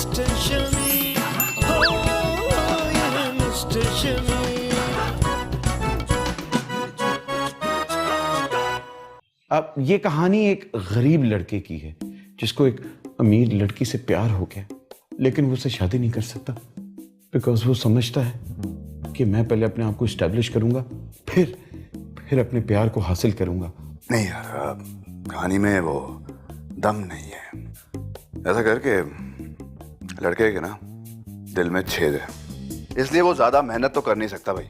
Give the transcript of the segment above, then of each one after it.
Mister Shami, हो ये mister Shami. अब ये कहानी एक गरीब लड़के की है जिसको एक अमीर लड़की से प्यार हो गया, लेकिन वो उससे शादी नहीं कर सकता बिकॉज वो समझता है कि मैं पहले अपने आप को इस्टेब्लिश करूंगा, फिर अपने प्यार को हासिल करूंगा। नहीं यार, कहानी में वो दम नहीं है। ऐसा करके लड़के के ना दिल में छेद है, इसलिए वो ज्यादा मेहनत तो कर नहीं सकता भाई।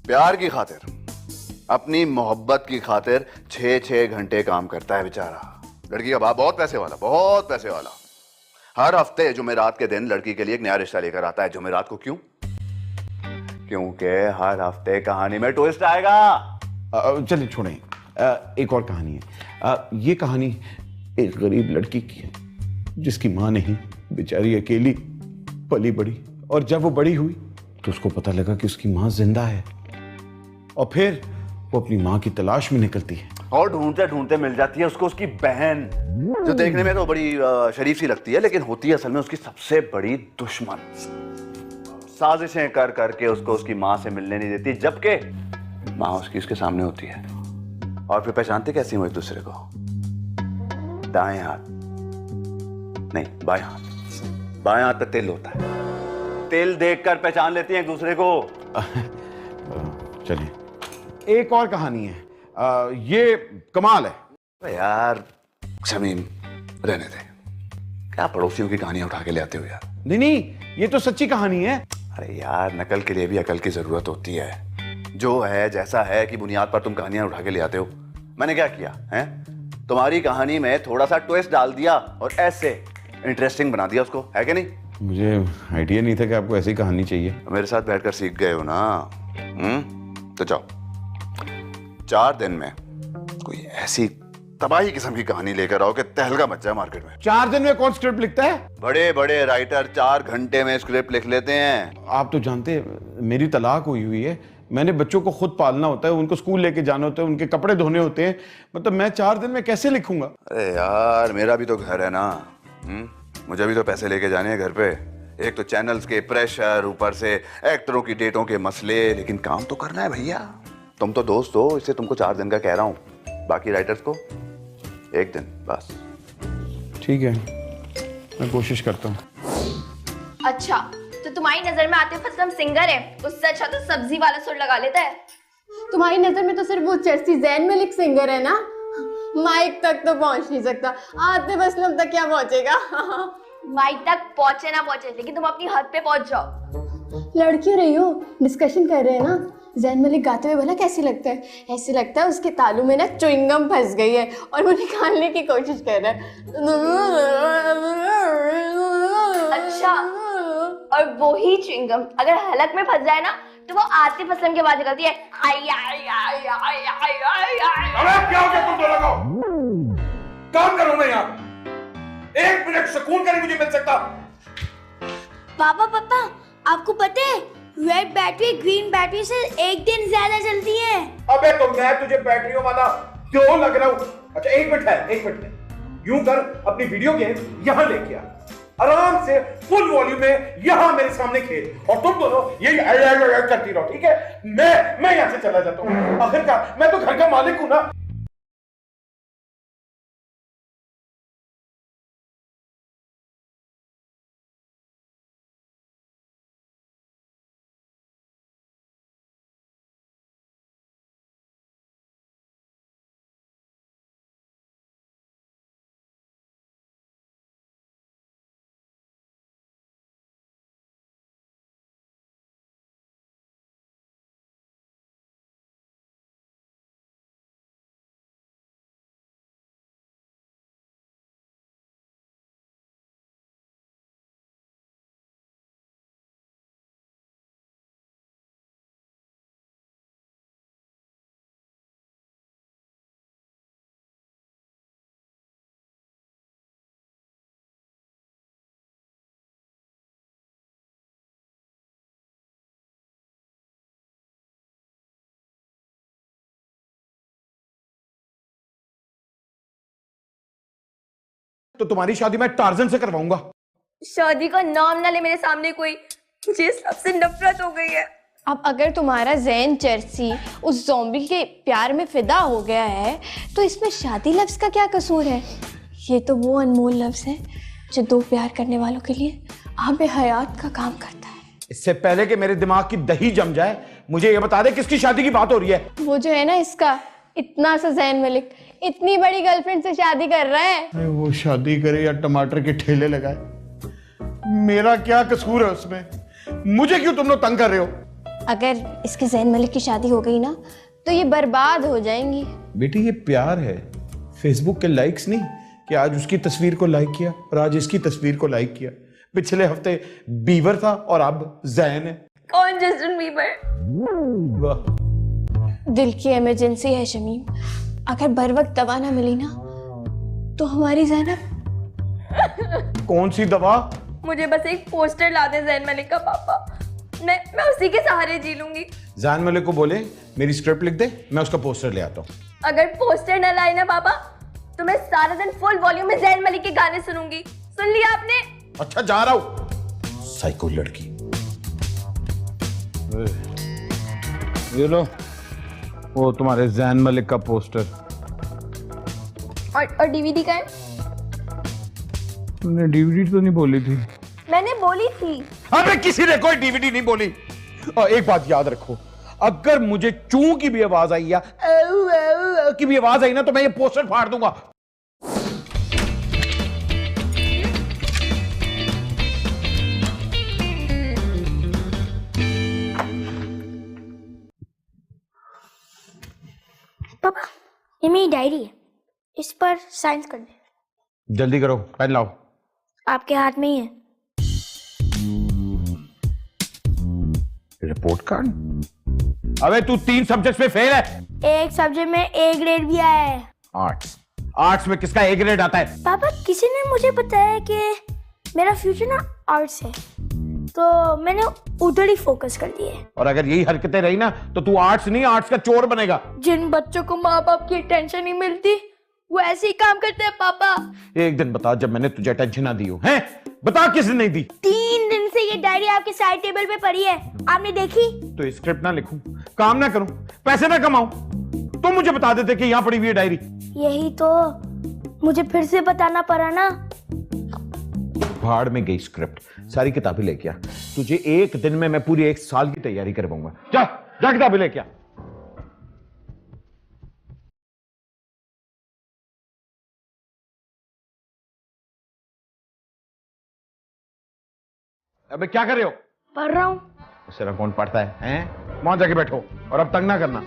प्यार की खातिर, अपनी मोहब्बत की खातिर 6-6 घंटे काम करता है बेचारा। लड़की का बाप बहुत पैसे वाला, हर हफ्ते जुमेरात के दिन लड़की के लिए एक नया रिश्ता लेकर आता है। जुमेरात को क्यों? क्योंकि हर हफ्ते कहानी में ट्विस्ट आएगा। चलिए छोड़ें, एक और कहानी है। ये कहानी एक गरीब लड़की की है जिसकी माँ नहीं, बेचारी अकेली पली बड़ी, और जब वो बड़ी हुई तो उसको पता लगा कि उसकी माँ जिंदा है, और फिर वो अपनी माँ की तलाश में निकलती है और ढूंढते ढूंढते मिल जाती है उसको उसकी बहन, जो देखने में तो बड़ी शरीफ सी लगती है, लेकिन होती है असल में उसकी सबसे बड़ी दुश्मन। साजिशें कर करके उसको उसकी माँ से मिलने नहीं देती, जबकि माँ उसके सामने होती है। और फिर पहचानते कैसे हो एक दूसरे को? दाएं हाथ नहीं, बाएं हाथ। बाएं हाथ पे तिल होता है, तिल देखकर पहचान लेती हैं एक दूसरे को। चलिए एक और कहानी है, ये कमाल है। अरे यार शमीम, रहने दे, क्या पड़ोसियों की कहानियां उठा के ले आते हो यार। नहीं, ये तो सच्ची कहानी है। अरे यार, नकल के लिए भी अकल की जरूरत होती है। जो है जैसा है की बुनियाद पर तुम कहानियां उठा के ले आते हो। मैंने क्या किया है? तुम्हारी कहानी में थोड़ा सा ट्विस्ट डाल दिया और ऐसे इंटरेस्टिंग बना दिया उसको, है कि नहीं? मुझे आइडिया नहीं था कि आपको ऐसी कहानी चाहिए। मेरे साथ बैठकर सीख गए हो ना। तो जाओ, 4 दिन में कोई ऐसी तबाही किस्म की कहानी लेकर आओ कि तहलका मच जाए मार्केट में। 4 दिन में कौन स्क्रिप्ट लिखता है? बड़े बड़े राइटर 4 घंटे में स्क्रिप्ट लिख लेते हैं। आप तो जानते हैं मेरी तलाक हुई है, मैंने बच्चों को खुद पालना होता है, उनको स्कूल लेके जाना होता है, उनके कपड़े धोने होते हैं, मतलब मैं 4 दिन में कैसे लिखूंगा? अरे यार, मेरा भी तो घर है ना। मुझे भी तो पैसे लेके जाने हैं घर पे। एक तो चैनल्स के प्रेशर, ऊपर से एक्टरों की डेटों के मसले, लेकिन काम तो करना है भैया। तुम तो दोस्त हो, इससे तुमको 4 दिन का कह रहा हूँ, बाकी राइटर्स को 1 दिन बस। ठीक है, मैं कोशिश करता हूँ। अच्छा, तो तुम्हारी नजर में आतिफ असलम सिंगर है, उससे अच्छा तो सब्जी वाला सुर लगा लेता है। तुम्हारी नजर में तो सिर्फ वो चर्ची जैन मलिक सिंगर है ना, माइक तक तो पहुंच नहीं सकता, आतिफ असलम तक क्या पहुंचेगा? माइक तक पहुंचे ना पहुंचे, लेकिन तुम अपनी हद पे पहुंच जाओ। लड़कियों रही हो, डिस्कशन कर रहे हैं ना। जैन मलिक गाते हुए भला कैसे लगता है? ऐसे लगता है उसके तालू में ना च्युइंगम फंस गई है और वो निकालने की कोशिश कर रहा है। अच्छा, और वो ही च्युइंगम अगर हलक में फंस जाए ना, तो वो आतिफ असलम की आवाज निकलती है। अरे क्या हो गया तुम दोनों को? काम करूं मैं यहाँ, 1 मिनट सुकून का नहीं मुझे मिल सकता। पापा, आपको पता है रेड बैटरी ग्रीन बैटरी से 1 दिन ज्यादा चलती है। अबे तो मैं तुझे बैटरियों वाला क्यों लग रहा हूँ? अच्छा 1 मिनट है। यूं कर, अपनी वीडियो गेम यहाँ लेके आ, आराम से फुल वॉल्यूम में यहाँ मेरे सामने खेल, और तुम दोनों ये करती रहो, ठीक है? मैं यहाँ से चला जाता हूँ। आखिरकार मैं तो घर का मालिक हूँ ना। तो तुम्हारी शादी मैं टार्जन से करवाऊंगा। शादी का नाम ना ले मेरे सामने कोई, मुझे सबसे नफरत हो गई है। अब अगर तुम्हारा जैन चर्ची उस ज़ॉम्बी के प्यार में फिदा हो गया है तो इसमें शादी लफ्ज का क्या कसूर है? ये तो वो अनमोल लफ्ज है जो दो प्यार करने वालों के लिए आबे हयात का काम करता है। इससे पहले कि मेरे दिमाग की दही जम जाए, मुझे ये बता दे किसकी शादी की बात हो रही है? वो जो है ना इसका इतना सा जैन मलिक इतनी बड़ी गर्लफ्रेंड से शादी कर रहा है। अरे वो शादी करे या टमाटर के ठेले लगाए, मेरा क्या कसूर है उसमें? मुझे क्यों तुम लोग तंग कर रहे हो? अगर इसके जैन मलिक की शादी हो गई ना तो ये बर्बाद हो जाएंगी। बेटी ये प्यार है, फेसबुक के लाइक्स नहीं कि आज उसकी तस्वीर को लाइक किया और आज इसकी तस्वीर को लाइक किया। पिछले हफ्ते बीवर था और अब जैन है। कौन जस्टिन बीबर? वाह, दिल की इमरजेंसी है शमीम, अगर बर वक्त दवा ना मिली ना तो हमारी जैनब। कौन सी दवा? मुझे बस एक पोस्टर ला दे जैन मलिक का पापा, मैं उसी के सहारे जी लूंगी। जैन मलिक को बोले मेरी स्क्रिप्ट लिख दे, मैं उसका पोस्टर ले आता हूँ। अगर पोस्टर न लाए ना पापा तो मैं सारा दिन फुल वॉल्यूम में जैन मलिक के गाने सुनूंगी। सुन लिया आपने? अच्छा जा रहा हूँ। साइको लड़की। ये लो वो तुम्हारे जैन मलिक का पोस्टर। और डीवीडी का है? तुमने डीवीडी तो नहीं बोली थी। मैंने बोली थी। अबे किसी ने कोई डीवीडी नहीं बोली। और एक बात याद रखो, अगर मुझे चू की भी आवाज आई या की भी आवाज आई ना तो मैं ये पोस्टर फाड़ दूंगा। पापा ये मेरी डायरी है, इस पर साइन कर दे। जल्दी करो, पेन लाओ। आपके हाथ में ही है। Report card? अबे तू 3 सब्जेक्ट्स में फेल है। एक सब्जेक्ट में ए ग्रेड भी आया है। आर्ट्स में किसका ए ग्रेड आता है? पापा किसी ने मुझे बताया कि मेरा फ्यूचर ना आर्ट्स है, तो मैंने उधर ही फोकस कर दिया है। और अगर यही हरकतें रही ना तो तू आर्ट्स नहीं आर्ट्स का चोर बनेगा। जिन बच्चों को माँ बाप की टेंशन नहीं मिलती वो ऐसे ही काम करते हैं पापा। एक दिन बता जब मैंने तुझे टेंशन ना दी हो, हैं? बता किसने नहीं दी? 3 दिन से ये डायरी आपके साइड टेबल पे पड़ी है, आपने देखी? तो स्क्रिप्ट ना लिखूं, काम ना करूं, पैसे ना कमाऊं, तो मुझे बता देते कि यहाँ पड़ी हुई है डायरी। यही तो मुझे फिर से बताना पड़ा ना। भाड़ में गई स्क्रिप्ट, सारी किताबें लेके आ। तुझे एक दिन में मैं पूरी 1 साल की तैयारी करवाऊंगा। जा जा किताबें लेके आ। अबे क्या कर रहे हो? पढ़ रहा हूँ। सिर्फ कौन पढ़ता है, हैं? वहां जाके बैठो और अब तंग ना करना।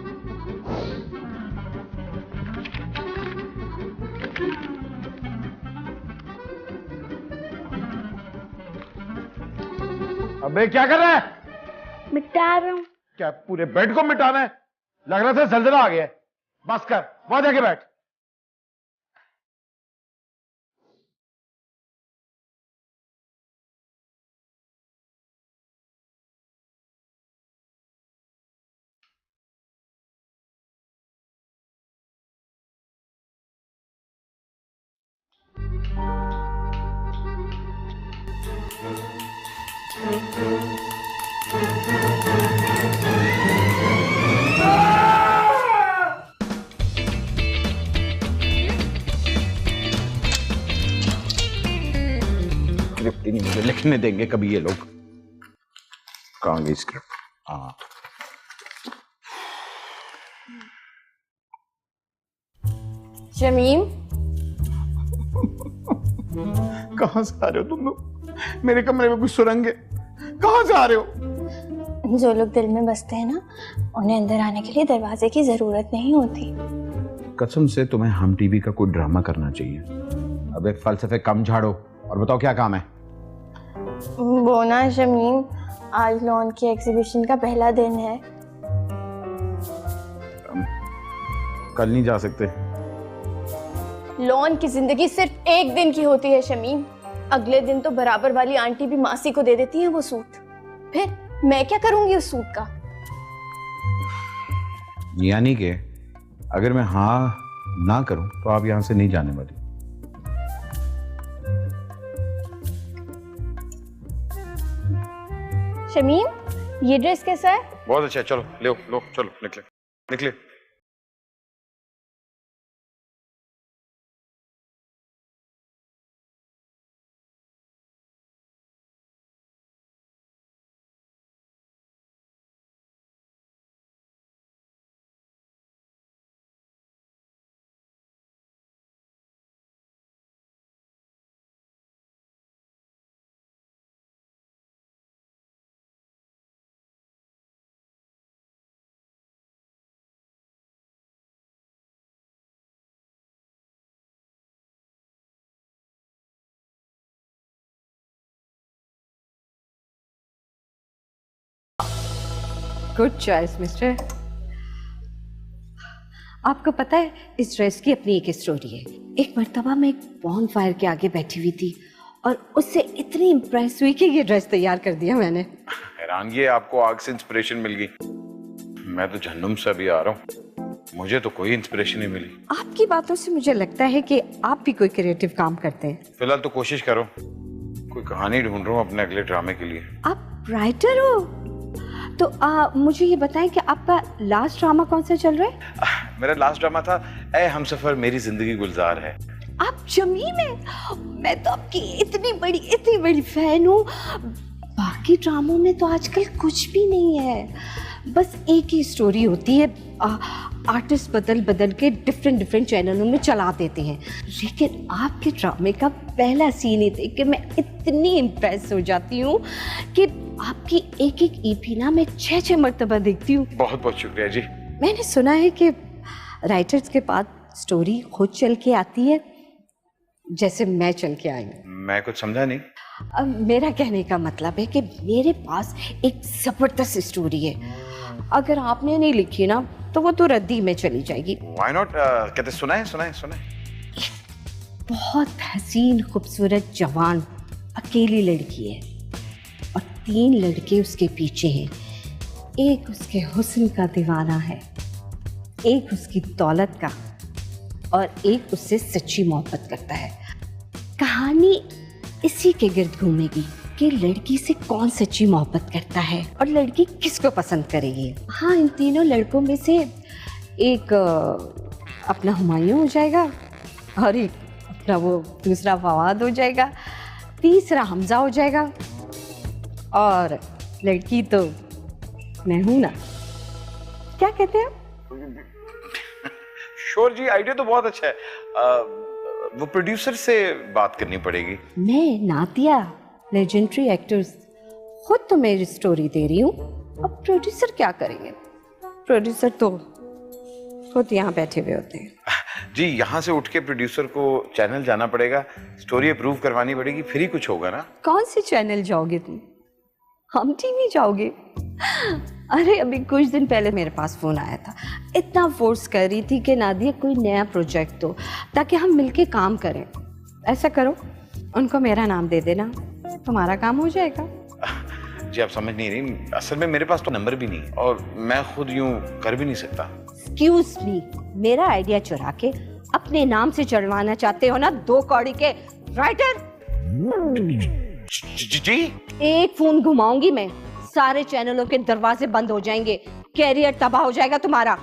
अबे क्या कर रहा है? मिटा रहा हूँ। क्या पूरे बेड को मिटाना है? लग रहा था जल्जला आ गया है। बस कर, वहां जाके बैठ। स्क्रिप्ट ही नहीं मुझे लिखने देंगे कभी ये लोग। कहाँ गई स्क्रिप्ट? हाँ, शमीम कहाँ से आ रहे हो तुम लोग? मेरे कमरे में कुछ सुरंग है, कहाँ से आ रहे हो? जो लोग दिल में बसते हैं ना उन्हें अंदर आने के लिए दरवाजे की जरूरत नहीं होती। कसम से तुम्हें हम टीवी का कोई ड्रामा करना चाहिए। अब एक फलसफे कम झाड़ो और बताओ क्या काम है? वो ना शमीम, आज लॉन की एग्जीबिशन का पहला दिन है। कल नहीं जा सकते? लॉन की जिंदगी सिर्फ एक दिन की होती है शमीम। अगले दिन तो बराबर वाली आंटी भी मासी को दे देती है वो सूट। फिर मैं क्या करूंगी उस सूट का? यानी कि अगर मैं हाँ ना करूं तो आप यहां से नहीं जाने वाली? शमीम, ये ड्रेस कैसा है? बहुत अच्छा है, चलो लो लो चलो निकले निकले। Good choice mister. आपको पता है इस ड्रेस की अपनी एक स्टोरी है। एक मर्तबा मैं एक बॉन फायर के आगे बैठी हुई थी और उससे इतनी इम्प्रेस हुई कि ये ड्रेस तैयार कर दिया मैंने। हैरानगी है, आपको आग से इंस्पिरेशन मिल गई। मैं तो जहन्नुम से अभी आ रहा हूँ, मुझे तो कोई इंस्पिरेशन नहीं मिली। आपकी बातों से मुझे लगता है कि आप भी कोई क्रिएटिव काम करते हैं। फिलहाल तो कोशिश करो, कोई कहानी ढूंढ रहा हूँ अपने अगले ड्रामे के लिए। आप राइटर हो? तो मुझे ये बताएं कि आपका लास्ट ड्रामा कौन सा चल रहा है? मेरा लास्ट ड्रामा था ए हमसफर मेरी जिंदगी गुलजार है। आप जमीन है? मैं तो आपकी इतनी बड़ी फैन हूँ। बाकी ड्रामों में तो आजकल कुछ भी नहीं है, बस एक ही स्टोरी होती है। आर्टिस्ट बदल बदल के डिफरेंट चैनलों में चला देते हैं, लेकिन आपके ड्रामे का पहला सीन ही देख के मैं इतनी इम्प्रेस हो जाती हूँ कि आपकी एक ईपी ना मैं 6 मर्तबा देखती हूँ। बहुत बहुत शुक्रिया जी। मैंने सुना है कि राइटर्स के पास स्टोरी खुद चल के आती है, जैसे मैं चल के आई हूँ। मैं कुछ समझा नहीं। अब मेरा कहने का मतलब है कि मेरे पास एक जबरदस्त स्टोरी है, अगर आपने नहीं लिखी ना तो वो तो रद्दी में चली जाएगी। Why not? कहते सुना है। बहुत हसीन खूबसूरत जवान अकेली लड़की है और 3 लड़के उसके पीछे हैं। एक उसके हुस्न का दीवाना है, एक उसकी दौलत का और एक उससे सच्ची मोहब्बत करता है। कहानी इसी के गिर्द घूमेगी कि लड़की से कौन सच्ची मोहब्बत करता है और लड़की किसको पसंद करेगी। हाँ, इन तीनों लड़कों में से एक अपना हुमायूं हो जाएगा और एक अपना वो दूसरा फवाद हो जाएगा, तीसरा हमजा हो जाएगा और लड़की तो मैं हूं ना। क्या कहते हैं? श्योर जी, आइडिया तो बहुत अच्छा है। वो प्रोड्यूसर से बात करनी पड़ेगी। मैं नातिया लेजेंडरी एक्टर्स खुद तो मेरी स्टोरी दे रही हूँ, अब प्रोड्यूसर क्या करेंगे? प्रोड्यूसर तो खुद यहाँ बैठे हुए होते हैं। जी, यहाँ से उठ के प्रोड्यूसर को चैनल जाना पड़ेगा, स्टोरी अप्रूव करवानी पड़ेगी, फिर ही कुछ होगा ना। कौन से चैनल जाओगे तुम? हम टीवी जाओगे? अरे अभी कुछ दिन पहले मेरे पास फोन आया था, इतना फोर्स कर रही थी कि नादिया कोई नया प्रोजेक्ट दो ताकि हम मिलके काम करें। ऐसा करो, उनको मेरा नाम दे देना, तुम्हारा काम हो जाएगा। जी आप समझ नहीं रही, असल में मेरे पास तो नंबर भी नहीं है और मैं खुद यूं कर भी नहीं सकता। एक्सक्यूज मी, मेरा आइडिया चुरा के अपने नाम से चढ़वाना चाहते हो ना 2 कौड़ी के राइटर? जी एक फोन घुमाऊंगी मैं, सारे चैनलों के दरवाजे बंद हो जाएंगे, कैरियर तबाह हो जाएगा तुम्हारा।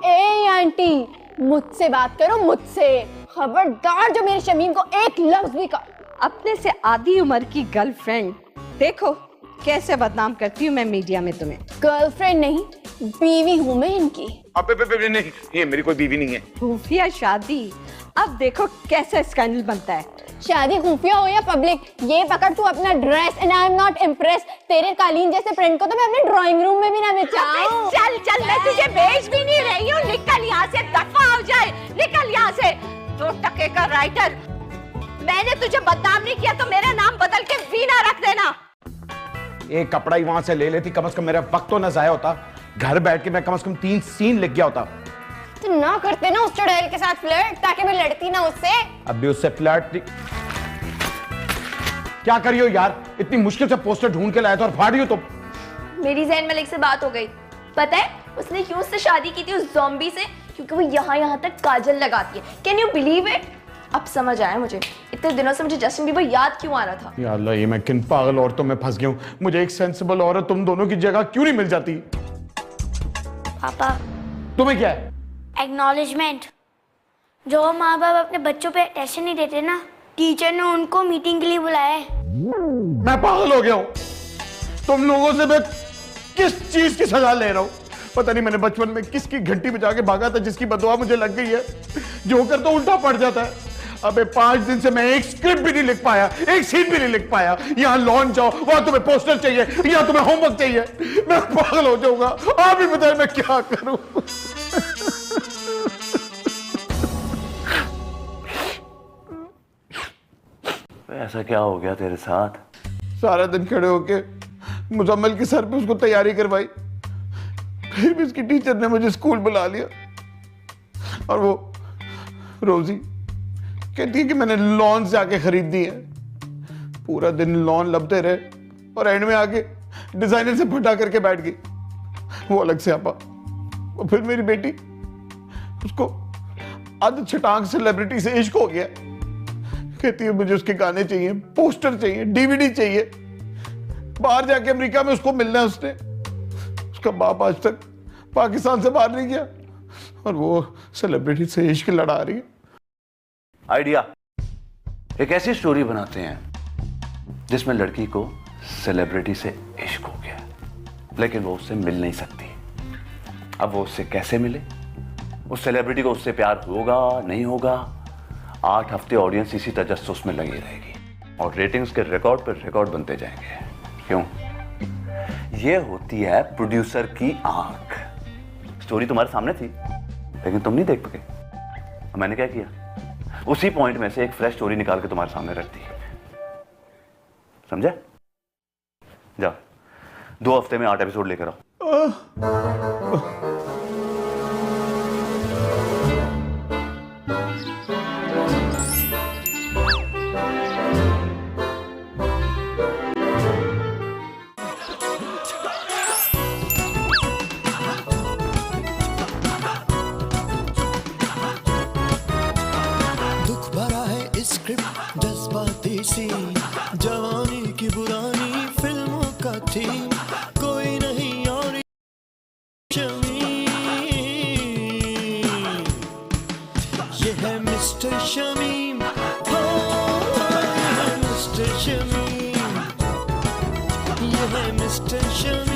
ए आंटी, मुझसे बात करो, मुझसे। खबरदार जो मेरे शमीम को एक लफ्ज भी कहा। अपने से आधी उम्र की गर्लफ्रेंड, देखो कैसे बदनाम करती हूँ मैं मीडिया में तुम्हें। गर्लफ्रेंड नहीं, बीवी हूँ मैं इनकी। नहीं, ये मेरी कोई बीवी नहीं है। खुफिया शादी, अब देखो कैसे स्कैंडल बनता है। शादी खुफिया हो या पब्लिक, ये पकड़ तू अपना dress and I am not impress. तेरे कालीन जैसे फ्रेंड को तो मैं अपने ड्राइंग रूम में भी ना बिछाऊं। चल चल, मैं तुझे भेज भी नहीं रही हूँ, निकल यहाँ से, दफा हो जाए, निकल यहाँ से। 2 टके का राइटर, मैंने तुझे बदनाम नहीं किया तो मेरा नाम बदल के वीना रख देना। एक कपड़ा ही वहां से ले लेती, कम से कम मेरा वक्त तो न जाया होता। घर बैठ के मैं कम से कम 3 सीन लिख गया होता। तो ना करते ना उस चुड़ैल के साथ फ्लर्ट, ताकि मैं लड़ती ना उससे। अब भी उससे फ्लर्ट क्या करियो यार, इतनी मुश्किल से पोस्टर ढूंढ के लाया था और फाड़ रही हो तुम। मेरी ज़ैन मलिक से बात हो गई, पता है उसने क्यों उससे शादी की थी, उस ज़ॉम्बी से, क्योंकि वो यहाँ तक काजल लगाती है। Can you believe it? अब समझ आया मुझे, इतने दिनों से मुझे जस्टिन बीबर याद क्यों आ रहा था? या अल्लाह, ये मैं किन पागल औरतों में फंस गया हूँ। मुझे एक सेंसिबल औरत तुम दोनों की जगह क्यों नहीं मिल जाती? पापा, तुम्हें क्या है? एक्नॉलेजमेंट। जो माँ बाप अपने बच्चों पे अटेंशन नहीं देते ना, टीचर ने उनको मीटिंग के लिए बुलाया है। मैं पागल हो गया हूँ। तुम लोगों से मैं किस चीज की सजा ले रहा हूँ? पता नहीं मैंने बचपन में किसकी घंटी बजा के भागा था जिसकी बदुआ मुझे लग गई है। जोकर तो उल्टा पड़ जाता है। अबे 5 दिन से मैं एक स्क्रिप्ट भी नहीं लिख पाया, एक सीन भी नहीं लिख पाया। यहाँ लॉन्च जाओ, वहां तुम्हें पोस्टर चाहिए, यहाँ तुम्हें होमवर्क चाहिए। मैं पागल हो जाऊंगा। आप ही बताएं मैं क्या करूं? ऐसा क्या हो गया तेरे साथ? सारा दिन खड़े होके मुजम्मिल के सर पे उसको तैयारी करवाई, फिर भी उसकी टीचर ने मुझे स्कूल बुला लिया और वो रोजी कहती है कि मैंने लॉन जाके खरीदी है। पूरा दिन लॉन लपते रहे और एंड में आके डिजाइनर से फटा करके बैठ गई। वो अलग से आपा। और फिर मेरी बेटी, उसको आदत छटांग सेलिब्रिटी से इश्क हो गया। कहती है मुझे उसके गाने चाहिए, पोस्टर चाहिए, डीवीडी चाहिए। बाहर जाके अमेरिका में उसको मिलना है उसने। उसका बाप आज तक पाकिस्तान से बाहर नहीं गया और वो सेलिब्रिटी से इश्क लड़ा रही है। आइडिया, एक ऐसी स्टोरी बनाते हैं जिसमें लड़की को सेलिब्रिटी से इश्क हो गया, लेकिन वो उससे मिल नहीं सकती। अब वो उससे कैसे मिले? उस सेलिब्रिटी को उससे प्यार होगा नहीं होगा? 8 हफ्ते ऑडियंस इसी तजस्सुस में लगी रहेगी और रेटिंग्स के रिकॉर्ड पर रिकॉर्ड बनते जाएंगे। क्यों? ये होती है प्रोड्यूसर की आंख। स्टोरी तुम्हारे सामने थी लेकिन तुम नहीं देख पाए। मैंने क्या किया? उसी पॉइंट में से एक फ्रेश स्टोरी निकाल के तुम्हारे सामने रख दी। समझे? जाओ 2 हफ्ते में 8 एपिसोड लेकर आओ। दुख भरा है स्क्रिप्ट, जज्बाती सी जवानी की पुरानी फिल्मों का थीम। कोई नहीं और शमीम, ये है मिस्टर शमीम। हो ये है मिस्टर शमीम, ये है मिस्टर शमीम।